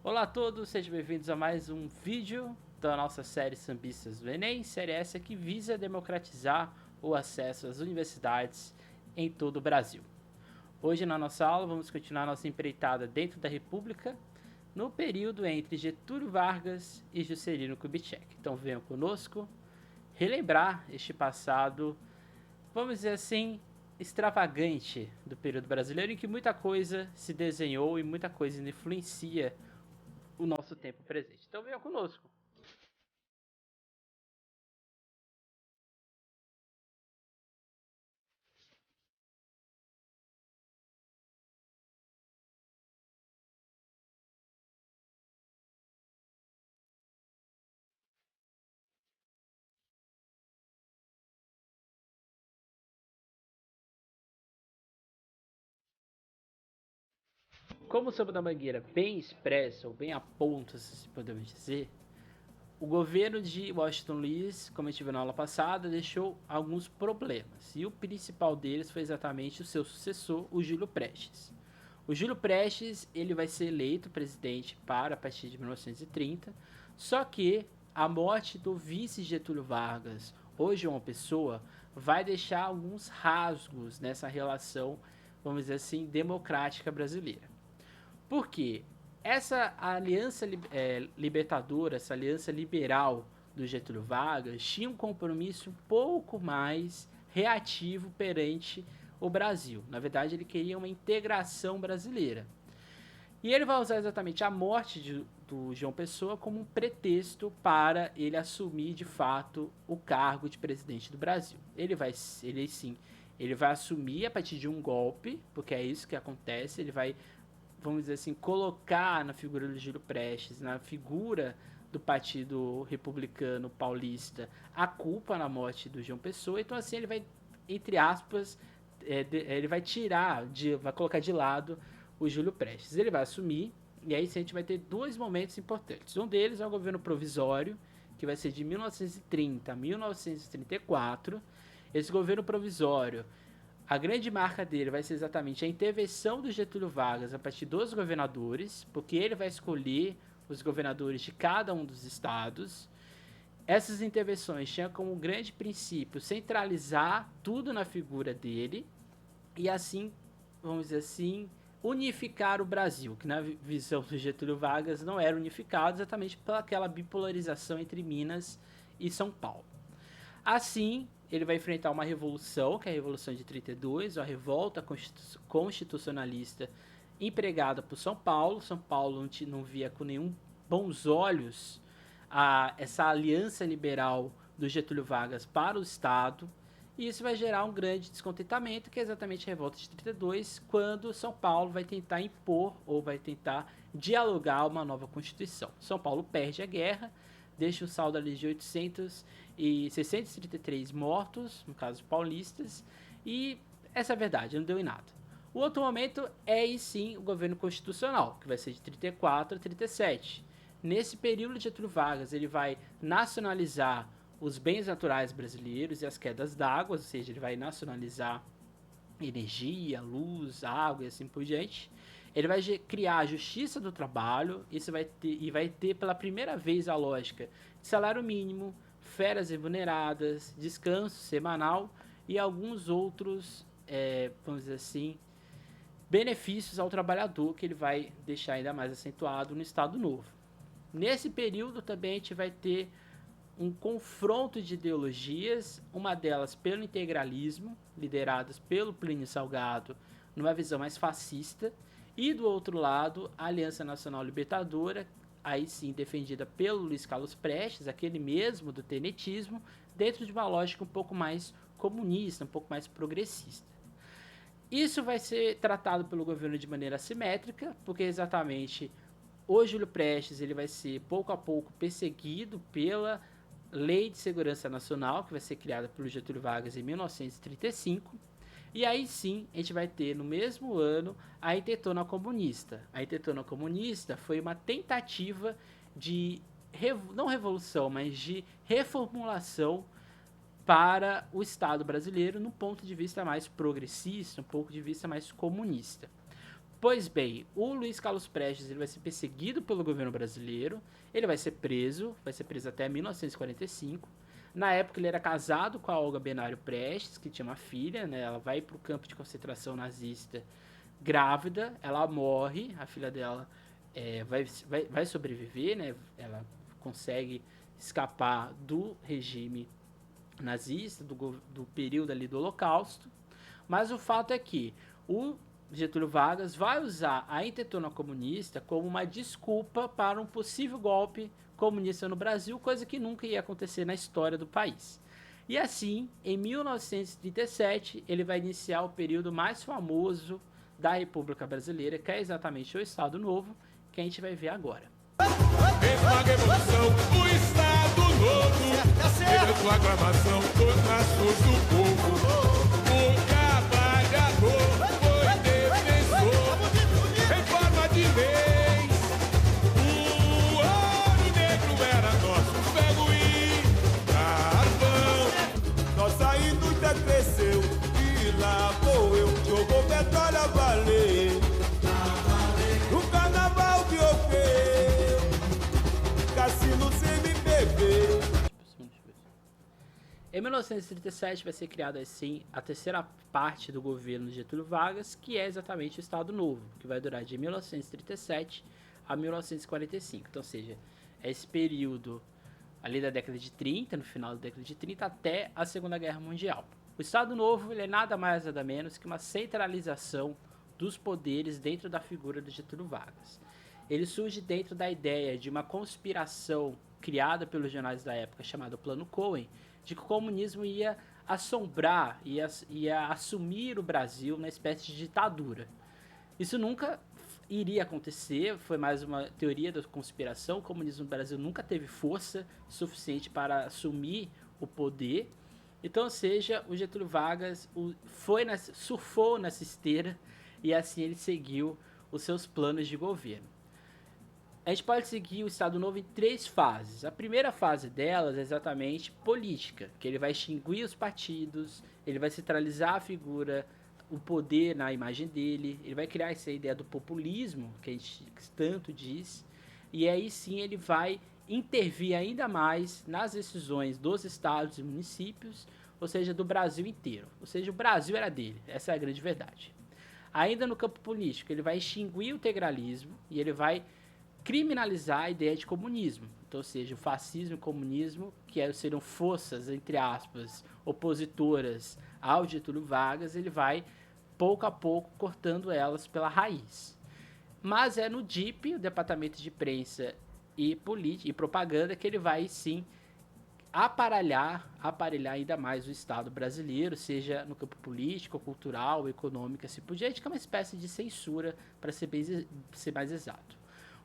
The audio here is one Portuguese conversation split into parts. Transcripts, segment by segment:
Olá a todos, sejam bem-vindos a mais um vídeo da nossa série Sambistas do Enem, série essa que visa democratizar o acesso às universidades em todo o Brasil. Hoje na nossa aula vamos continuar nossa empreitada dentro da República no período entre Getúlio Vargas e Juscelino Kubitschek. Então venham conosco relembrar este passado, vamos dizer assim, extravagante do período brasileiro em que muita coisa se desenhou e muita coisa influencia o nosso tempo presente. Então venha conosco. Como o Samba da Mangueira bem expressa, ou bem aponta, se podemos dizer, o governo de Washington Luiz, como a gente viu na aula passada, deixou alguns problemas. E o principal deles foi exatamente o seu sucessor, o Júlio Prestes. O Júlio Prestes ele vai ser eleito presidente para a partir de 1930, só que a morte do vice Getúlio Vargas, ou João Pessoa, vai deixar alguns rasgos nessa relação, vamos dizer assim, democrática brasileira. Por quê? Essa aliança libertadora, essa aliança liberal do Getúlio Vargas tinha um compromisso um pouco mais reativo perante o Brasil. Na verdade, ele queria uma integração brasileira. E ele vai usar exatamente a morte do João Pessoa como um pretexto para ele assumir de fato o cargo de presidente do Brasil. Ele vai assumir a partir de um golpe, porque é isso que acontece. Ele vai, vamos dizer assim, colocar na figura do Júlio Prestes, na figura do Partido Republicano Paulista, a culpa na morte do João Pessoa. Então, assim, ele vai, entre aspas, ele vai vai colocar de lado o Júlio Prestes. Ele vai assumir, e aí sim, a gente vai ter dois momentos importantes. Um deles é o governo provisório, que vai ser de 1930 a 1934. Esse governo provisório, a grande marca dele vai ser exatamente a intervenção do Getúlio Vargas a partir dos governadores, porque ele vai escolher os governadores de cada um dos estados. Essas intervenções tinham como grande princípio centralizar tudo na figura dele e assim, vamos dizer assim, unificar o Brasil, que na visão do Getúlio Vargas não era unificado exatamente pelaquela bipolarização entre Minas e São Paulo. Assim, ele vai enfrentar uma revolução, que é a Revolução de 32, a revolta constitucionalista empregada por São Paulo. São Paulo não via com nenhum bons olhos essa aliança liberal do Getúlio Vargas para o Estado. E isso vai gerar um grande descontentamento, que é exatamente a revolta de 32, quando São Paulo vai tentar impor ou vai tentar dialogar uma nova Constituição. São Paulo perde a guerra, deixa um saldo ali de 633 mortos, no caso paulistas, e essa é a verdade, não deu em nada. O outro momento é aí sim o governo constitucional, que vai ser de 34 a 37. Nesse período de Getúlio Vargas, ele vai nacionalizar os bens naturais brasileiros e as quedas d'água, ou seja, ele vai nacionalizar energia, luz, água e assim por diante. Ele vai criar a justiça do trabalho, vai ter pela primeira vez a lógica de salário mínimo, férias remuneradas, descanso semanal e alguns outros, vamos dizer assim, benefícios ao trabalhador que ele vai deixar ainda mais acentuado no Estado Novo. Nesse período também a gente vai ter um confronto de ideologias, uma delas pelo integralismo, lideradas pelo Plínio Salgado, numa visão mais fascista, e do outro lado, a Aliança Nacional Libertadora, aí sim defendida pelo Luiz Carlos Prestes, aquele mesmo do tenetismo, dentro de uma lógica um pouco mais comunista, um pouco mais progressista. Isso vai ser tratado pelo governo de maneira assimétrica, porque exatamente o Júlio Prestes ele vai ser pouco a pouco perseguido pela Lei de Segurança Nacional, que vai ser criada pelo Getúlio Vargas em 1935. E aí sim, a gente vai ter no mesmo ano a Intentona Comunista. A Intentona Comunista foi uma tentativa de, não revolução, mas de reformulação para o Estado brasileiro num ponto de vista mais progressista, um ponto de vista mais comunista. Pois bem, o Luiz Carlos Prestes ele vai ser perseguido pelo governo brasileiro, ele vai ser preso até 1945. Na época ele era casado com a Olga Benário Prestes, que tinha uma filha, né? Ela vai para o campo de concentração nazista grávida, ela morre, a filha dela vai sobreviver, né? Ela consegue escapar do regime nazista, do período ali do Holocausto, mas o fato é que o Getúlio Vargas vai usar a intentona comunista como uma desculpa para um possível golpe comunista no Brasil, coisa que nunca ia acontecer na história do país. E assim, em 1937, ele vai iniciar o período mais famoso da República Brasileira, que é exatamente o Estado Novo, que a gente vai ver agora. Esmaga a evolução do Estado Novo, pela sua aclamação dos braços do povo. O trabalhador foi defensor em forma de leis. O ouro negro era nosso ferro e carvão. Nossa indústria cresceu e lá vou eu, jogou petróleo a valer. No carnaval que eu fiz, cassino sem me beber. Em 1937 vai ser criada assim a terceira parte do governo de Getúlio Vargas, que é exatamente o Estado Novo, que vai durar de 1937 a 1945. Então, ou seja, é esse período ali da década de 30, no final da década de 30, até a Segunda Guerra Mundial. O Estado Novo ele é nada mais nada menos que uma centralização dos poderes dentro da figura de Getúlio Vargas. Ele surge dentro da ideia de uma conspiração criada pelos jornais da época, chamado Plano Cohen, de que o comunismo ia assombrar, ia assumir o Brasil na espécie de ditadura. Isso nunca iria acontecer, foi mais uma teoria da conspiração. O comunismo no Brasil nunca teve força suficiente para assumir o poder. Então, ou seja, o Getúlio Vargas surfou nessa esteira e assim ele seguiu os seus planos de governo. A gente pode seguir o Estado Novo em 3 fases. A primeira fase delas é exatamente política, que ele vai extinguir os partidos, ele vai centralizar a figura, o poder na imagem dele, ele vai criar essa ideia do populismo, que a gente tanto diz, e aí sim ele vai intervir ainda mais nas decisões dos estados e municípios, ou seja, do Brasil inteiro. Ou seja, o Brasil era dele, essa é a grande verdade. Ainda no campo político, ele vai extinguir o integralismo e ele vai criminalizar a ideia de comunismo. Então, ou seja, o fascismo e o comunismo, que seriam forças, entre aspas, opositoras ao Getúlio Vargas, ele vai, pouco a pouco, cortando elas pela raiz. Mas é no DIP, o Departamento de Imprensa e Propaganda, que ele vai, sim, aparelhar ainda mais o Estado brasileiro, seja no campo político, cultural, econômico, assim por diante, que é uma espécie de censura, para ser mais exato.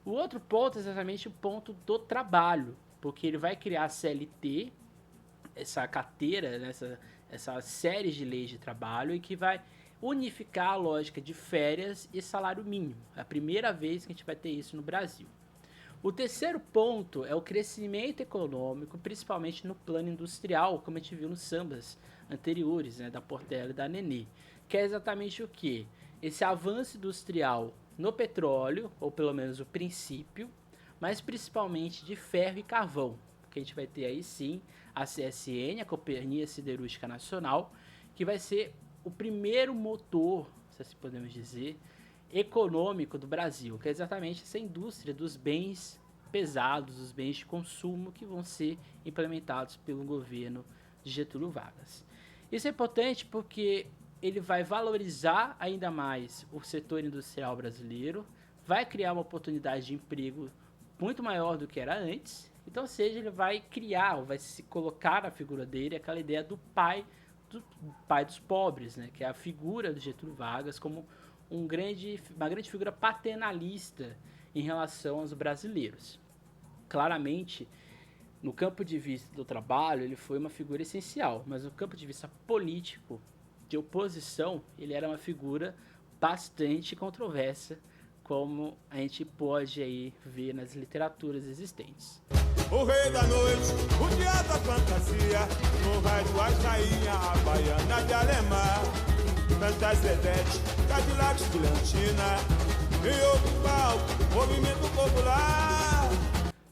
O outro ponto é exatamente o ponto do trabalho, porque ele vai criar a CLT, essa carteira, né, essa série de leis de trabalho, e que vai unificar a lógica de férias e salário mínimo. É a primeira vez que a gente vai ter isso no Brasil. O terceiro ponto é o crescimento econômico, principalmente no plano industrial, como a gente viu nos sambas anteriores, né, da Portela e da Nenê, que é exatamente o quê? Esse avanço industrial no petróleo, ou pelo menos o princípio, mas principalmente de ferro e carvão, que a gente vai ter aí sim a CSN, a Companhia Siderúrgica Nacional, que vai ser o primeiro motor, se assim podemos dizer, econômico do Brasil, que é exatamente essa indústria dos bens pesados, os bens de consumo que vão ser implementados pelo governo de Getúlio Vargas. Isso é importante porque ele vai valorizar ainda mais o setor industrial brasileiro, vai criar uma oportunidade de emprego muito maior do que era antes. Então, ou seja, ele vai criar, ou vai se colocar na figura dele aquela ideia do pai dos pobres, né? Que é a figura do Getúlio Vargas como uma grande figura paternalista em relação aos brasileiros. Claramente, no campo de vista do trabalho, ele foi uma figura essencial, mas no campo de vista político, de oposição, ele era uma figura bastante controversa, como a gente pode aí ver nas literaturas existentes. O rei da noite, o dia da fantasia, no raio das rainha, a baiana de Alemã. Fantas Vedete, Cadillacs Brilhantina. Em outro palco, movimento popular.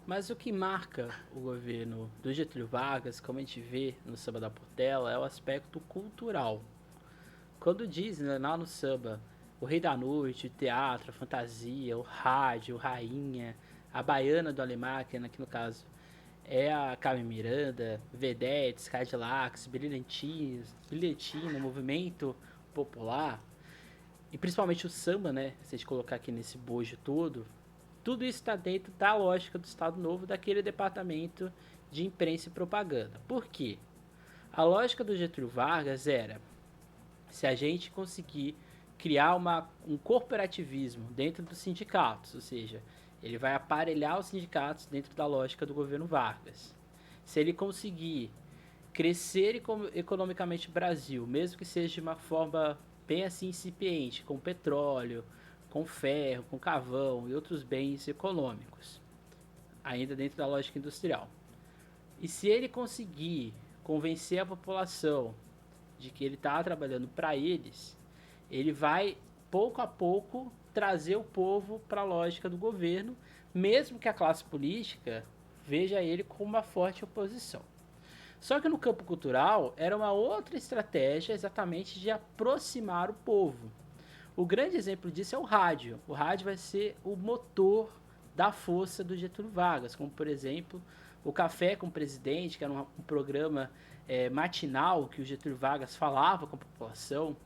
Mas o que marca o governo do Getúlio Vargas, como a gente vê no Samba da Portela, é o aspecto cultural. Quando diz, né, lá no samba, o Rei da Noite, o teatro, a fantasia, o rádio, rainha, a baiana do Alemar, que aqui no caso é a Carmen Miranda, Vedetes, Cadillacs, Brilhantina, movimento popular, e principalmente o samba, né, se a gente colocar aqui nesse bojo todo, tudo isso está dentro da lógica do Estado Novo, daquele departamento de imprensa e propaganda. Por quê? A lógica do Getúlio Vargas era, se a gente conseguir criar um corporativismo dentro dos sindicatos, ou seja, ele vai aparelhar os sindicatos dentro da lógica do governo Vargas. Se ele conseguir crescer economicamente o Brasil, mesmo que seja de uma forma bem assim incipiente, com petróleo, com ferro, com carvão e outros bens econômicos, ainda dentro da lógica industrial. E se ele conseguir convencer a população de que ele está trabalhando para eles, ele vai, pouco a pouco, trazer o povo para a lógica do governo, mesmo que a classe política veja ele como uma forte oposição. Só que no campo cultural era uma outra estratégia exatamente de aproximar o povo. O grande exemplo disso é o rádio. O rádio vai ser o motor da força do Getúlio Vargas, como por exemplo o Café com o Presidente, que era um programa matinal que o Getúlio Vargas falava com a população.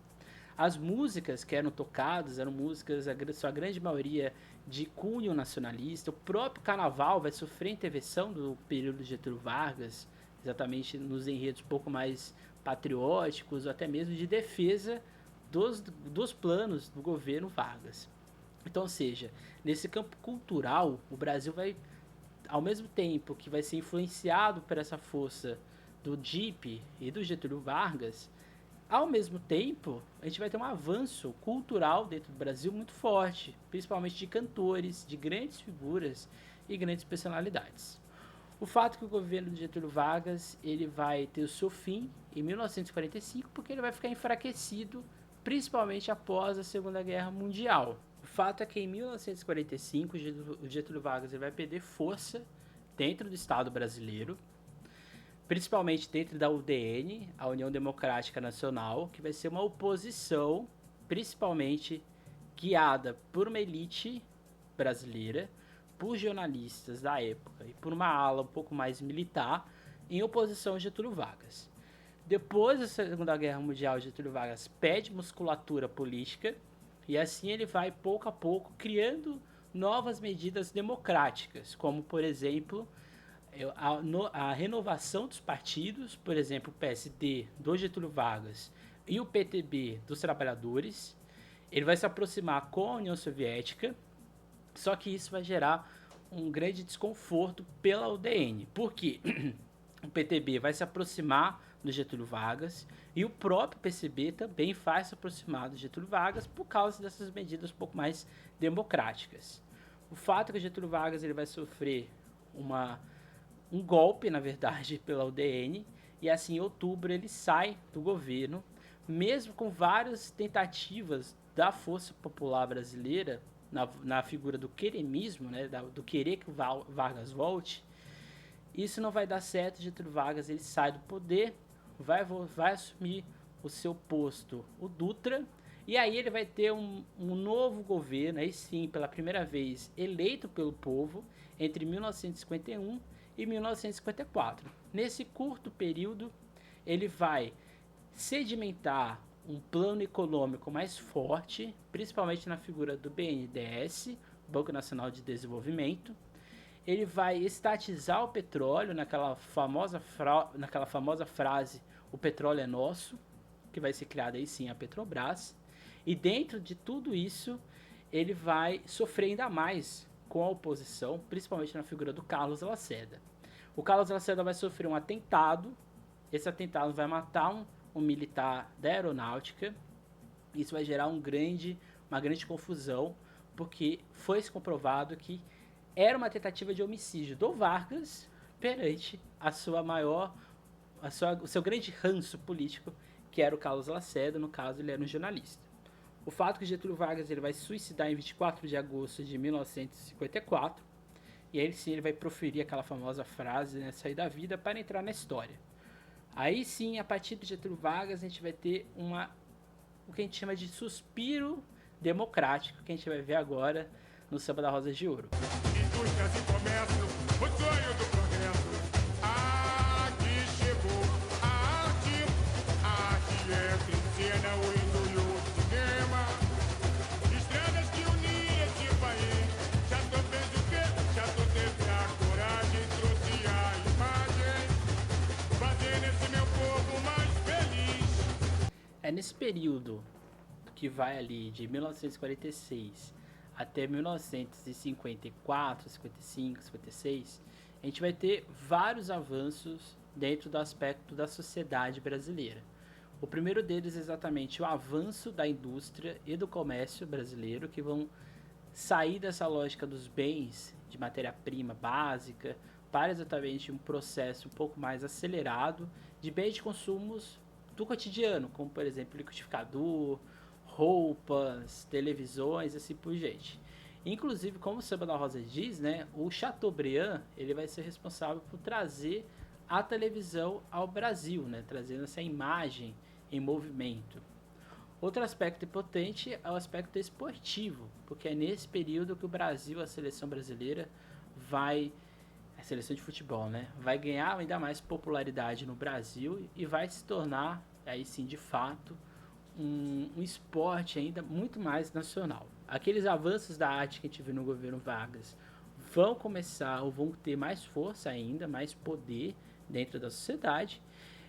As músicas que eram tocadas eram músicas, a sua grande maioria, de cunho nacionalista. O próprio carnaval vai sofrer intervenção do período de Getúlio Vargas, exatamente nos enredos um pouco mais patrióticos, ou até mesmo de defesa dos planos do governo Vargas. Então, ou seja, nesse campo cultural, o Brasil vai, ao mesmo tempo que vai ser influenciado por essa força do DIP e do Getúlio Vargas, ao mesmo tempo, a gente vai ter um avanço cultural dentro do Brasil muito forte, principalmente de cantores, de grandes figuras e grandes personalidades. O fato é que o governo de Getúlio Vargas ele vai ter o seu fim em 1945, porque ele vai ficar enfraquecido, principalmente após a Segunda Guerra Mundial. O fato é que em 1945 o Getúlio Vargas ele vai perder força dentro do Estado brasileiro, principalmente dentro da UDN, a União Democrática Nacional, que vai ser uma oposição principalmente guiada por uma elite brasileira, por jornalistas da época e por uma ala um pouco mais militar, em oposição a Getúlio Vargas. Depois da Segunda Guerra Mundial, Getúlio Vargas perde musculatura política e assim ele vai, pouco a pouco, criando novas medidas democráticas, como, por exemplo, a renovação dos partidos, por exemplo, o PSD do Getúlio Vargas e o PTB dos trabalhadores. Ele vai se aproximar com a União Soviética, só que isso vai gerar um grande desconforto pela UDN, porque o PTB vai se aproximar do Getúlio Vargas e o próprio PCB também vai se aproximar do Getúlio Vargas por causa dessas medidas um pouco mais democráticas. O fato é que o Getúlio Vargas ele vai sofrer um golpe, na verdade, pela UDN, e assim em outubro ele sai do governo, mesmo com várias tentativas da Força Popular Brasileira, na figura do queremismo, né, do querer que o Vargas volte. Isso não vai dar certo. Getúlio Vargas ele sai do poder, vai assumir o seu posto o Dutra, e aí ele vai ter um novo governo, aí sim, pela primeira vez eleito pelo povo, entre 1951 e 1954. Nesse curto período, ele vai sedimentar um plano econômico mais forte, principalmente na figura do BNDES, Banco Nacional de Desenvolvimento. Ele vai estatizar o petróleo, naquela famosa frase, o petróleo é nosso, que vai ser criada aí sim a Petrobras. E dentro de tudo isso, ele vai sofrer ainda mais com a oposição, principalmente na figura do Carlos Lacerda. O Carlos Lacerda vai sofrer um atentado, esse atentado vai matar um militar da aeronáutica. Isso vai gerar uma grande confusão, porque foi se comprovado que era uma tentativa de homicídio do Vargas perante o seu grande ranço político, que era o Carlos Lacerda, no caso ele era um jornalista. O fato que Getúlio Vargas ele vai se suicidar em 24 de agosto de 1954, e aí sim ele vai proferir aquela famosa frase, né, sair da vida para entrar na história. Aí sim, a partir de Getúlio Vargas, a gente vai ter o que a gente chama de suspiro democrático, que a gente vai ver agora no Samba da Rosa de Ouro. Indústrias e comércio, o sonho do progresso. Aqui chegou a arte entra em cena, o hino e o cinema. Estradas que uniam esse país. Chateau fez o quê? Chateau teve a coragem, trouxe a imagem, fazendo esse meu povo mais feliz. É nesse período que vai ali de 1946 até 1954, 55, 56, a gente vai ter vários avanços dentro do aspecto da sociedade brasileira. O primeiro deles é exatamente o avanço da indústria e do comércio brasileiro, que vão sair dessa lógica dos bens de matéria-prima básica para exatamente um processo um pouco mais acelerado de bens de consumos do cotidiano, como por exemplo liquidificador, roupas, televisões, assim por diante. Inclusive, como o Samba da Rosa diz, né, o Chateaubriand ele vai ser responsável por trazer a televisão ao Brasil, né, trazendo essa imagem em movimento. Outro aspecto importante é o aspecto esportivo, porque é nesse período que o Brasil, a seleção brasileira, a seleção de futebol, né, vai ganhar ainda mais popularidade no Brasil e vai se tornar, aí sim, de fato, um esporte ainda muito mais nacional. Aqueles avanços da arte que a gente viu no governo Vargas vão começar ou vão ter mais força ainda, mais poder dentro da sociedade.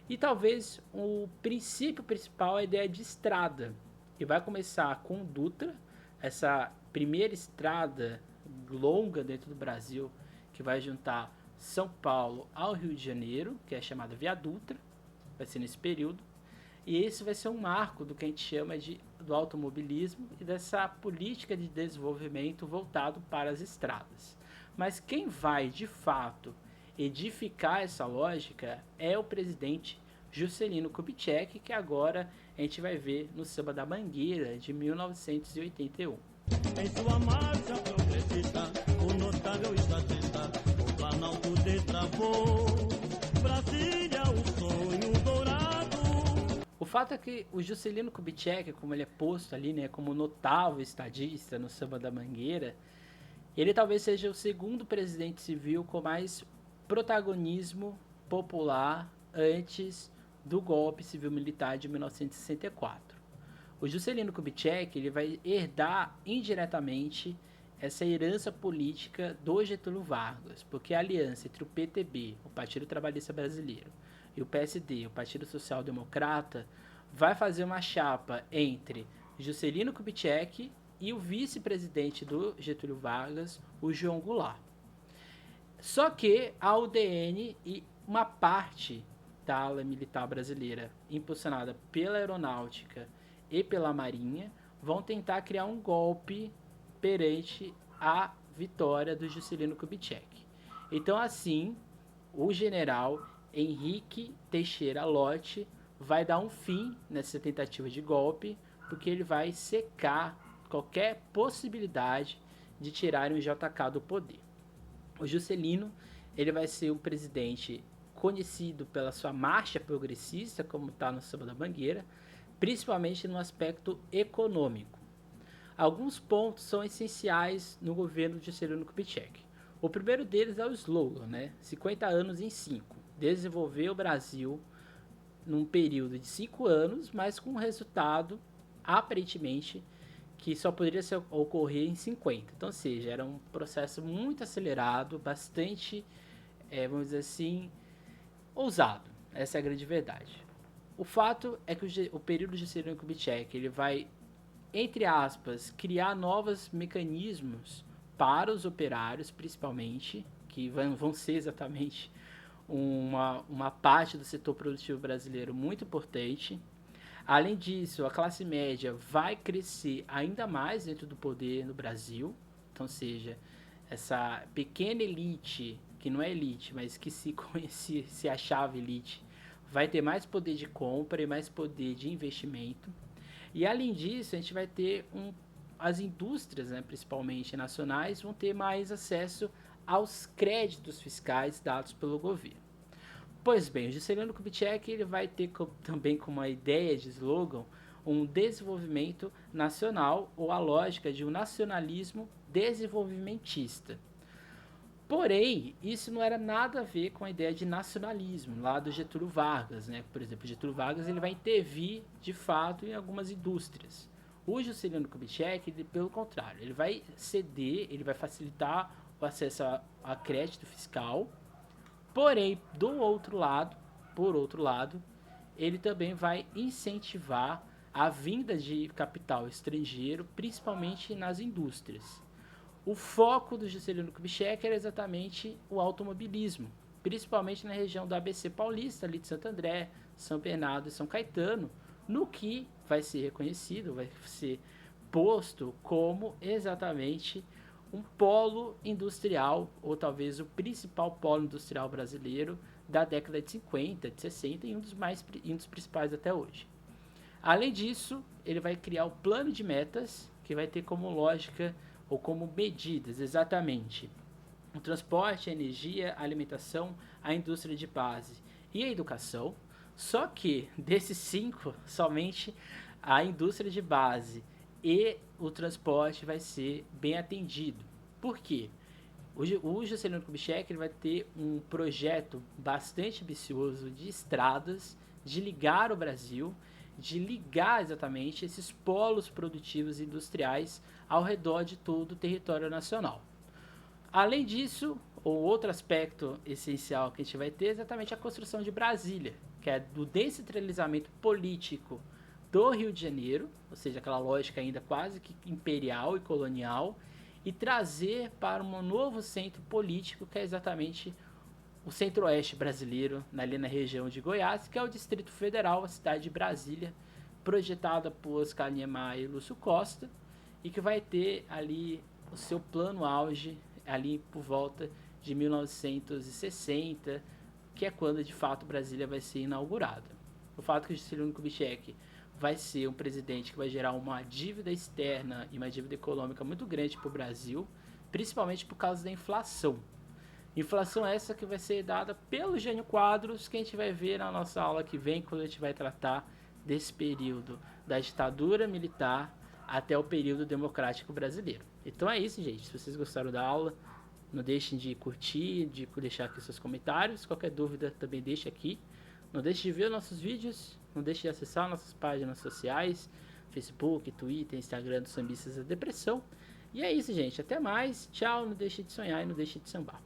E talvez o princípio principal é a ideia de estrada, que vai começar com o Dutra, essa primeira estrada longa dentro do Brasil, que vai juntar São Paulo ao Rio de Janeiro, que é chamada Via Dutra, vai ser nesse período. E esse vai ser um marco do que a gente chama do automobilismo e dessa política de desenvolvimento voltado para as estradas. Mas quem vai, de fato, edificar essa lógica é o presidente Juscelino Kubitschek, que agora a gente vai ver no Samba da Mangueira, de 1981. Em sua marcha progressista, o notável está atenta, o Planalto destravou, Brasília, o sonho dourado. O fato é que o Juscelino Kubitschek, como ele é posto ali, né, como notável estadista no Samba da Mangueira, ele talvez seja o segundo presidente civil com mais protagonismo popular antes do golpe civil-militar de 1964. O Juscelino Kubitschek ele vai herdar indiretamente essa herança política do Getúlio Vargas, porque a aliança entre o PTB, o Partido Trabalhista Brasileiro, e o PSD, o Partido Social Democrata, vai fazer uma chapa entre Juscelino Kubitschek e o vice-presidente do Getúlio Vargas, o João Goulart. Só que a UDN e uma parte da ala militar brasileira, impulsionada pela Aeronáutica e pela Marinha, vão tentar criar um golpe perante a vitória do Juscelino Kubitschek. Então, assim, o general Henrique Teixeira Lott vai dar um fim nessa tentativa de golpe, porque ele vai secar qualquer possibilidade de tirarem o JK do poder. O Juscelino ele vai ser um presidente conhecido pela sua marcha progressista, como está no Samba da Mangueira, principalmente no aspecto econômico. Alguns pontos são essenciais no governo de Juscelino Kubitschek. O primeiro deles é o slogan, né? 50 anos em 5. Desenvolver o Brasil num período de 5 anos, mas com um resultado, aparentemente, que só poderia ocorrer em 50. Então, ou seja, era um processo muito acelerado, bastante, vamos dizer assim, ousado. Essa é a grande verdade. O fato é que o período de Juscelino Kubitschek ele vai, entre aspas, criar novos mecanismos para os operários, principalmente, que vão ser exatamente uma parte do setor produtivo brasileiro muito importante. Além disso, a classe média vai crescer ainda mais dentro do poder no Brasil. Então, seja, essa pequena elite, que não é elite, mas que se achava elite, vai ter mais poder de compra e mais poder de investimento. E além disso, a gente vai ter as indústrias, né, principalmente nacionais, vão ter mais acesso aos créditos fiscais dados pelo governo. Pois bem, o Juscelino Kubitschek ele vai ter também como uma ideia de slogan um desenvolvimento nacional ou a lógica de um nacionalismo desenvolvimentista. Porém, isso não era nada a ver com a ideia de nacionalismo lá do Getúlio Vargas, né? Por exemplo, Getúlio Vargas ele vai intervir de fato em algumas indústrias. O Juscelino Kubitschek, ele, pelo contrário, ele vai ceder, ele vai facilitar o acesso a crédito fiscal. Porém, por outro lado, ele também vai incentivar a vinda de capital estrangeiro, principalmente nas indústrias. O foco do Juscelino Kubitschek era exatamente o automobilismo, principalmente na região do ABC Paulista, ali de Santo André, São Bernardo e São Caetano, no que vai ser reconhecido, vai ser posto como exatamente um polo industrial, ou talvez o principal polo industrial brasileiro da década de 50, de 60 e um dos principais até hoje. Além disso, ele vai criar o plano de metas, que vai ter como lógica ou como medidas exatamente o transporte, a energia, a alimentação, a indústria de base e a educação. Só que desses 5, somente a indústria de base e o transporte vai ser bem atendido. Por quê? O Juscelino Kubitschek ele vai ter um projeto bastante ambicioso de estradas, de ligar o Brasil, de ligar exatamente esses polos produtivos e industriais ao redor de todo o território nacional. Além disso, o outro aspecto essencial que a gente vai ter é exatamente a construção de Brasília, que é do descentralizamento político do Rio de Janeiro, ou seja, aquela lógica ainda quase que imperial e colonial, e trazer para um novo centro político que é exatamente o centro-oeste brasileiro, ali na região de Goiás, que é o Distrito Federal, a cidade de Brasília, projetada por Oscar Niemeyer e Lúcio Costa, e que vai ter ali o seu plano auge ali por volta de 1960, que é quando de fato Brasília vai ser inaugurada. O fato que o Juscelino Kubitschek vai ser um presidente que vai gerar uma dívida externa e uma dívida econômica muito grande para o Brasil, principalmente por causa da inflação. Inflação essa que vai ser dada pelo Jânio Quadros, que a gente vai ver na nossa aula que vem, quando a gente vai tratar desse período da ditadura militar até o período democrático brasileiro. Então é isso, gente. Se vocês gostaram da aula, não deixem de curtir, de deixar aqui seus comentários. Qualquer dúvida também deixe aqui. Não deixe de ver nossos vídeos, não deixe de acessar nossas páginas sociais, Facebook, Twitter, Instagram do Sambistas da Depressão. E é isso, gente. Até mais. Tchau. Não deixe de sonhar e não deixe de sambar.